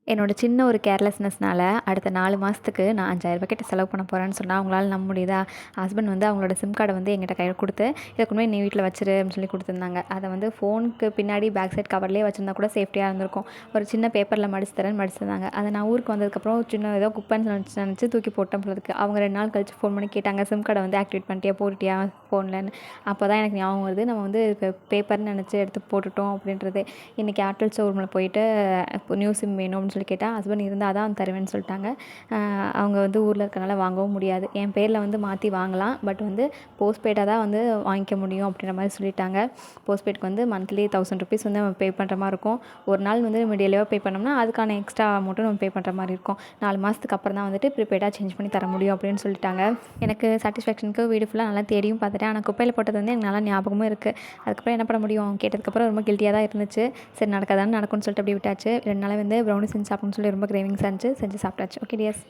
என்னோட சின்ன ஒரு கேர்லெஸ்னஸ்னால அடுத்த 4 மாதத்துக்கு நான் 5000 கிட்ட செலவு பண்ண போகிறேன்னு சொன்னா, அவங்களால நம்ப முடியுதா? ஹஸ்பண்ட் வந்து அவங்களோட சிம் கார்டை வந்து என்கிட்ட கையில குடுத்து, "இத கொண்டு போய் நீ வீட்ல வச்சுரு" அப்படின்னு சொல்லி குடுத்துருந்தாங்க. அத வந்து ஃபோனுக்கு பின்னாடி பேக் சைட் கவர்லேயே வச்சிருந்தா கூட சேஃப்டியா இருந்திருக்கும். ஒரு சின்ன பேப்பர்ல மடிச்சு தரேன்னு மடிச்சிருந்தாங்க. அத நான் ஊருக்கு வந்ததுக்கப்புறம் சின்ன ஏதோ குப்பைன்னு நெனச்சு தூக்கி போட்டேன் போல இருக்கு. அவங்க 2 நாள் கழிச்சு ஃபோன் பண்ணி கேட்டாங்க, "சிம் கார்டை வந்து ஆக்டிவேட் பண்ணிட்டியா? போட்டுட்டியா ஃபோன்லன்னு?" அப்போ தான் எனக்கு ஞாபகம் வருது, நம்ம வந்து பேப்பர்னு நெனச்சு எடுத்து போட்டுட்டோம் அப்படின்றது. இன்றைக்கி ஏர்டெல் ஷோரூமில் போயிட்டு நியூ சிம் வேணும் அப்படின்னு சொல்லி கேட்டால், ஹஸ்பண்ட் இருந்தால் தான் தருவேன்னு சொல்லிட்டாங்க. அவங்க வந்து ஊரில் இருக்கனால வாங்கவும் முடியாது. என் பேரில் வந்து மாற்றி வாங்கலாம், பட் வந்து போஸ்ட்பெய்டாக தான் வந்து வாங்கிக்க முடியும் அப்படின்ற மாதிரி சொல்லிட்டாங்க. போஸ்ட்பெய்டுக்கு வந்து மந்த்லி ₹1000 வந்து நம்ம பே பண்ணுற மாதிரி இருக்கும். ஒரு நாள் வந்து நம்ம டெலிவரி பே பண்ணோம்னா அதுக்கான எக்ஸ்ட்ரா அமௌண்ட்டும் நம்ம பே பண்ணுற மாதிரி இருக்கும். 4 மாதத்துக்கு அப்புறம் தான் வந்துட்டு ப்ரீபெய்டாக சேஞ்ச் பண்ணி தர முடியும் அப்படின்னு சொல்லிட்டாங்க. எனக்கு சாட்டிஸ்ஃபேக்ஷனுக்கு வீடு ஃபுல்லாக நல்லா தேடியும் பார்த்துட்டேன். ஆனால் குப்பையில் போட்டது வந்து எனக்கு நல்லா ஞாபகமும் இருக்குது. அதுக்கப்புறம் என்ன பண்ண முடியும்? கேட்டதுக்கப்புறம் ரொம்ப கில்ட்டியாக தான் இருந்துச்சு. சரி நடக்காதான்னு நடக்கும்னு சொல்லிட்டு அப்படியே விட்டாச்சு. 2 நாளாக வந்து ப்ரௌனி செஞ்சு சாப்பிடணும்னு சொல்லி ரொம்ப கிரேவிங்ஸாக இருந்துச்சு. செஞ்சு சாப்பிட்டாச்சு. Okay tears.